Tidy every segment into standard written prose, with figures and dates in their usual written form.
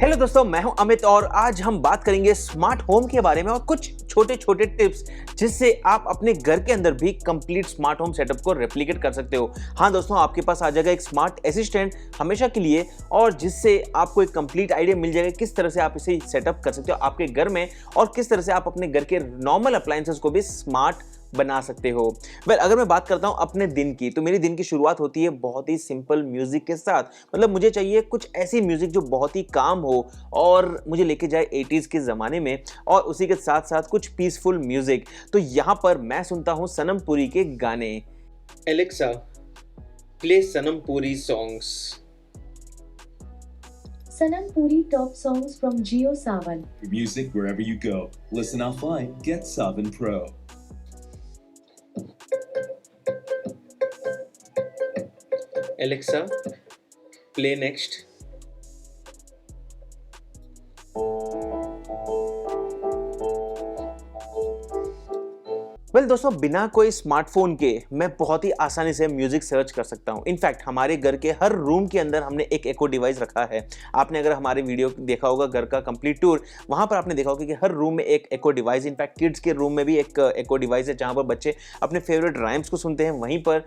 Hello दोस्तों, मैं हूं अमित और आज हम बात करेंगे स्मार्ट होम के बारे में और कुछ छोटे छोटे टिप्स जिससे आप अपने घर के अंदर भी कंप्लीट स्मार्ट होम सेटअप को रेप्लिकेट कर सकते हो। हाँ दोस्तों, आपके पास आ जाएगा एक स्मार्ट असिस्टेंट हमेशा के लिए और जिससे आपको एक कंप्लीट आइडिया मिल जाएगा किस तरह से आप इसे सेटअप कर सकते हो आपके घर में और किस तरह से आप अपने घर के नॉर्मल अप्लायंसेस को भी स्मार्ट बना सकते हो। अगर मैं बात करता हूं अपने दिन की, तो मेरी दिन की शुरुआत होती है बहुत ही सिंपल म्यूजिक के साथ। मुझे चाहिए कुछ ऐसी म्यूजिक जो बहुत ही काम हो और मुझे लेके जाए 80s के जमाने में और उसी के साथ साथ कुछ पीसफुल म्यूजिक। तो यहां पर मैं सुनता हूं सनम पुरी के गाने। Alexa, play Sanam Puri songs. Sanam Puri top songs from Jio Savan. For music wherever you go. Listen offline. Get Savan Pro. Alexa, play next. दोस्तों, बिना कोई स्मार्टफोन के मैं बहुत ही आसानी से म्यूजिक सर्च कर सकता हूं। इनफैक्ट हमारे घर के हर रूम के अंदर हमने एक एको डिवाइस रखा है। आपने अगर हमारे वीडियो देखा होगा घर का कंप्लीट टूर, वहां पर आपने देखा होगा कि हर रूम में एक एको डिवाइस, इनफैक्ट किड्स के रूम में भी एक एको डिवाइस है जहां पर बच्चे अपने फेवरेट राइम्स को सुनते हैं। वहीं पर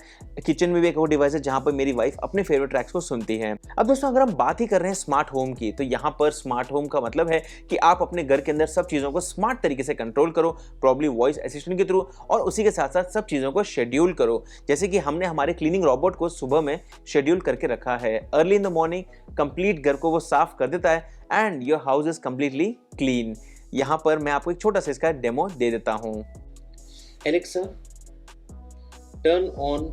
किचन में भी एक एको डिवाइस है जहां पर मेरी वाइफ अपने फेवरेट ट्रैक्स को सुनती है। अब दोस्तों, अगर हम बात ही कर रहे हैं स्मार्ट होम की, तो यहाँ पर स्मार्ट होम का मतलब है कि आप अपने घर के अंदर सब चीजों को स्मार्ट तरीके से कंट्रोल करो, प्रॉब्ली वॉइस असिस्टेंट के थ्रू, और उसी के साथ साथ सब चीजों को शेड्यूल करो। जैसे कि हमने हमारे क्लीनिंग रोबोट को सुबह में शेड्यूल करके रखा है। Early in the morning complete घर को वो साफ कर देता है and your house is completely clean. यहां पर मैं आपको एक छोटा सा इसका डेमो दे देता हूं। Alexa, turn on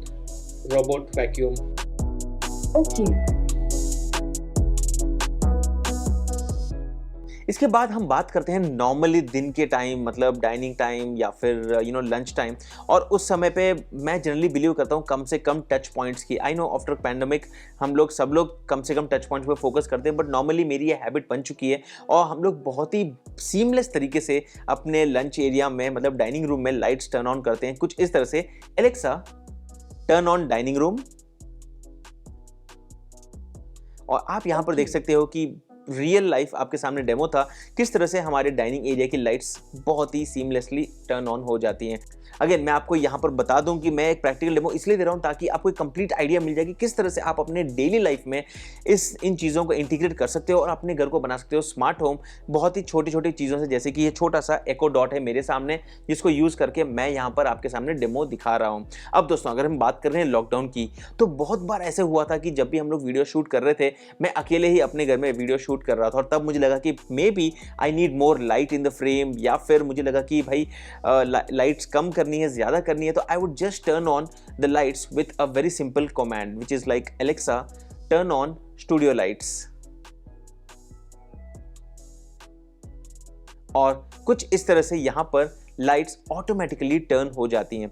robot vacuum. Okay. इसके बाद हम बात करते हैं नॉर्मली दिन के टाइम, मतलब डाइनिंग टाइम या फिर लंच टाइम। और उस समय पे मैं जनरली बिलीव करता हूँ कम से कम टच पॉइंट्स की। आई नो आफ्टर पैंडेमिक हम लोग सब लोग कम से कम टच पॉइंट्स पे फोकस करते हैं, बट नॉर्मली मेरी ये हैबिट बन चुकी है और हम लोग बहुत ही सीमलेस तरीके से अपने लंच एरिया में, मतलब डाइनिंग रूम में लाइट्स टर्न ऑन करते हैं कुछ इस तरह से। Alexa, turn on dining room. और आप यहाँ पर देख सकते हो कि रियल लाइफ आपके सामने डेमो था, किस तरह से हमारे डाइनिंग एरिया की लाइट्स बहुत ही सीमलेसली टर्न ऑन हो जाती हैं। अगेन मैं आपको यहाँ पर बता दूं कि मैं एक प्रैक्टिकल डेमो इसलिए दे रहा हूँ ताकि आपको एक कंप्लीट आइडिया मिल जाए कि किस तरह से आप अपने डेली लाइफ में इन चीज़ों को इंटीग्रेट कर सकते हो और अपने घर को बना सकते हो स्मार्ट होम बहुत ही छोटी छोटी चीज़ों से। जैसे कि ये छोटा सा एको डॉट है मेरे सामने, जिसको यूज़ करके मैं यहाँ पर आपके सामने डेमो दिखा रहा हूँ। अब दोस्तों, अगर हम बात कर रहे हैं लॉकडाउन की, तो बहुत बार ऐसे हुआ था कि जब भी हम लोग वीडियो शूट कर रहे थे, मैं अकेले ही अपने घर में वीडियो शूट कर रहा था और तब मुझे लगा कि maybe I need more light in the frame, या फिर मुझे लगा कि भाई लाइट्स कम करनी है, ज़्यादा करनी है। तो I would just turn on the lights with a very simple command which is like Alexa, turn on studio lights. और कुछ इस तरह से यहां पर लाइट्स ऑटोमेटिकली टर्न हो जाती हैं।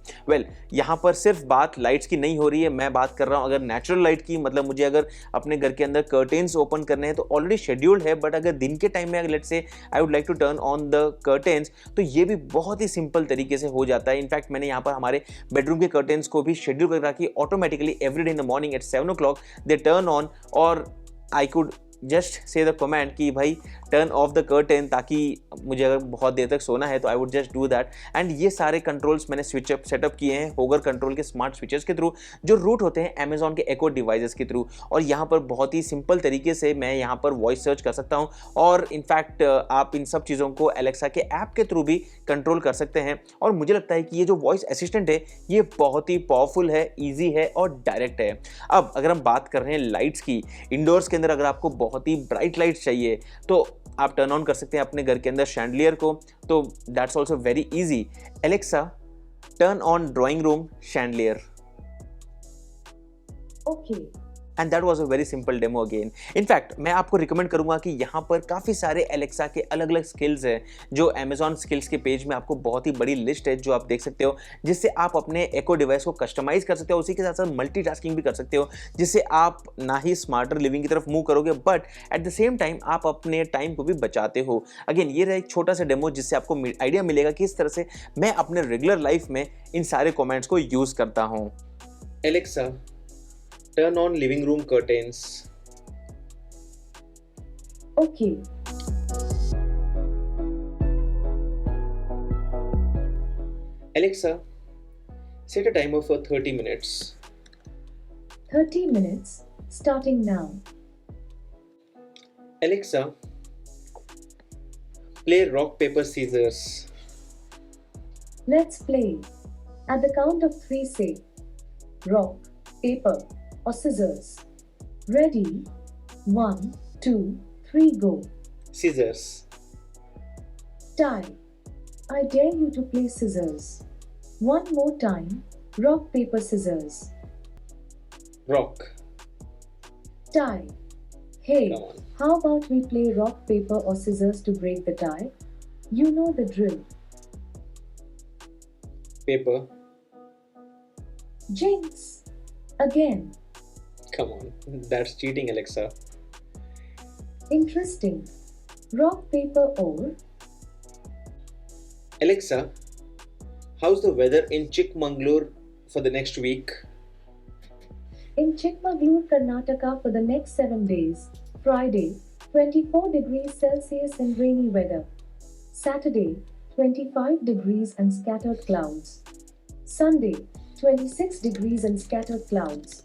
यहाँ पर सिर्फ बात लाइट्स की नहीं हो रही है, मैं बात कर रहा हूँ अगर नेचुरल लाइट की। मतलब मुझे अगर अपने घर के अंदर कर्टेन्स ओपन करने हैं तो ऑलरेडी शेड्यूल्ड है, बट अगर दिन के टाइम में अगर let's say I would like to turn on the curtains, तो ये भी बहुत ही सिंपल तरीके से हो जाता है। इनफैक्ट मैंने यहाँ पर हमारे बेडरूम के कर्टेन्स को भी शेड्यूल कर रखा कि automatically every day in the morning at 7 o'clock they turn on, और I could just say the command कि भाई टर्न ऑफ द कर्टेन, ताकि मुझे अगर बहुत देर तक सोना है तो I would just do that. And ये सारे कंट्रोल्स मैंने सेटअप किए हैं होगर कंट्रोल के स्मार्ट स्विचेस के थ्रू जो रूट होते हैं अमेजॉन के एको डिवाइसेस के थ्रू। और यहाँ पर बहुत ही सिंपल तरीके से मैं यहाँ पर वॉइस सर्च कर सकता हूँ और इनफैक्ट आप इन सब चीज़ों को एलेक्सा के ऐप के थ्रू भी कंट्रोल कर सकते हैं। और मुझे लगता है कि ये जो वॉइस असिस्टेंट है ये बहुत ही पावरफुल है, ईजी है और डायरेक्ट है। अब अगर हम बात कर रहे हैं लाइट्स की, इंडोर्स के अंदर अगर आपको बहुत ही ब्राइट लाइट्स चाहिए तो आप टर्न ऑन कर सकते हैं अपने घर के अंदर शैंडलियर को। तो that's also very easy. Alexa, turn on drawing room chandelier. Okay. And that was a very simple demo again. In fact मैं आपको रिकमेंड करूंगा कि यहाँ पर काफ़ी सारे एलेक्सा के अलग अलग स्किल्स हैं जो अमेजॉन स्किल्स के पेज में आपको बहुत ही बड़ी लिस्ट है जो आप देख सकते हो, जिससे आप अपने एको डिवाइस को कस्टमाइज कर सकते हो। उसी के साथ साथ मल्टीटास्किंग भी कर सकते हो, जिससे आप ना ही स्मार्टर लिविंग की तरफ मूव करोगे but at the same time आप अपने टाइम को भी बचाते हो। अगेन ये रहा एक छोटा सा डेमो जिससे आपको आइडिया मिलेगा कि इस तरह से मैं अपने रेगुलर लाइफ में इन सारे कमेंट्स को यूज़ करता हूँ। Alexa, turn on living room curtains। Okay. Alexa, set a timer for 30 minutes. 30 minutes, starting now. Alexa, play rock, paper, scissors. Let's play. At the count of 3, say rock, paper, or scissors. Ready? 1, 2, 3, go. Scissors. Tie. I dare you to play scissors. One more time. Rock, paper, scissors. Rock. Tie. Hey, Come on. how about we play rock, paper, or scissors to break the tie? You know the drill. Paper. Jinx. Again. Come on. That's cheating, Alexa. Interesting. Rock, paper, or Alexa, how's the weather in Chikmagalur for the next week? in Chikmagalur, Karnataka for the next 7 days. Friday, 24 degrees Celsius and rainy weather. Saturday, 25 degrees and scattered clouds. Sunday, 26 degrees and scattered clouds.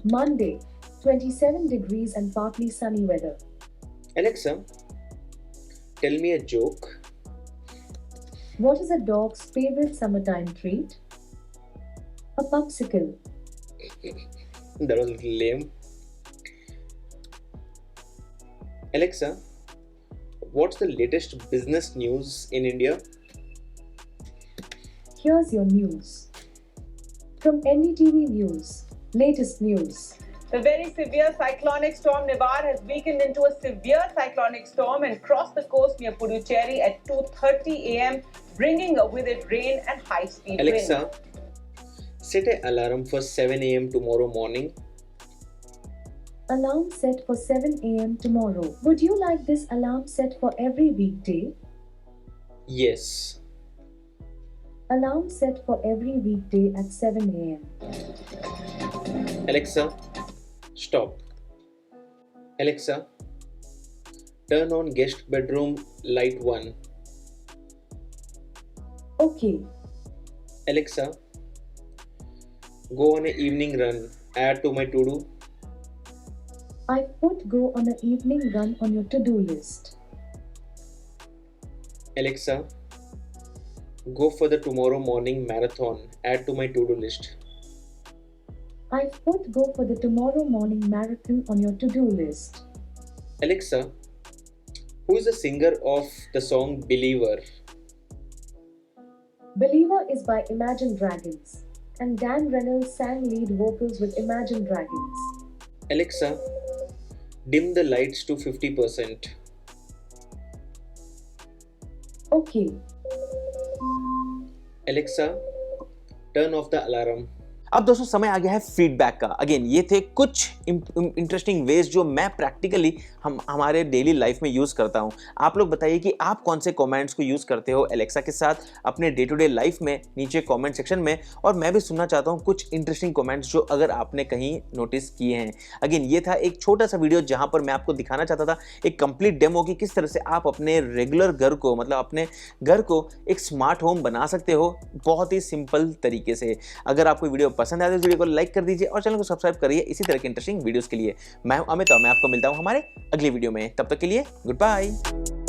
Monday, 27 degrees and partly sunny weather. Alexa, tell me a joke. What is a dog's favorite summertime treat? A popsicle. That was a little lame. Alexa, what's the latest business news in India? Here's your news. From NDTV News, latest news. The very severe cyclonic storm Nivar has weakened into a severe cyclonic storm and crossed the coast near Puducherry at 2:30 a.m., bringing with it rain and high-speed winds. Alexa, set an alarm for 7 a.m. tomorrow morning. Alarm set for 7 a.m. tomorrow. Would you like this alarm set for every weekday? Yes. Alarm set for every weekday at 7 a.m. Alexa, stop. Alexa, turn on guest bedroom light 1. Okay. Alexa, go on an evening run. Add to my to-do. I've put go on an evening run on your to-do list. Alexa, go for the tomorrow morning marathon. Add to my to-do list. I've put go for the tomorrow morning marathon on your to-do list. Alexa, who is the singer of the song Believer? Believer is by Imagine Dragons, and Dan Reynolds sang lead vocals with Imagine Dragons. Alexa, dim the lights to 50%. Okay. Alexa, turn off the alarm. अब दोस्तों समय आ गया है feedback का। Again ये थे कुछ interesting veg जो मैं प्रैक्टिकली हमारे डेली लाइफ में यूज़ करता हूँ। आप लोग बताइए कि आप कौन से कमेंट्स को यूज़ करते हो एलेक्सा के साथ अपने डे टू डे लाइफ में नीचे कमेंट सेक्शन में, और मैं भी सुनना चाहता हूँ कुछ इंटरेस्टिंग कमेंट्स जो अगर आपने कहीं नोटिस किए हैं। अगेन ये था एक छोटा सा वीडियो जहाँ पर मैं आपको दिखाना चाहता था एक कंप्लीट डेमो की किस तरह से आप अपने रेगुलर घर को, मतलब अपने घर को एक स्मार्ट होम बना सकते हो बहुत ही सिंपल तरीके से। अगर आपको वीडियो पसंद आए तो वीडियो को लाइक कर दीजिए और चैनल को सब्सक्राइब करिए इसी तरह के इंटरेस्टिंग वीडियोस के लिए। मैं हूं अमित और मैं आपको मिलता हूं हमारे अगली वीडियो में। तब तक के लिए गुड बाय।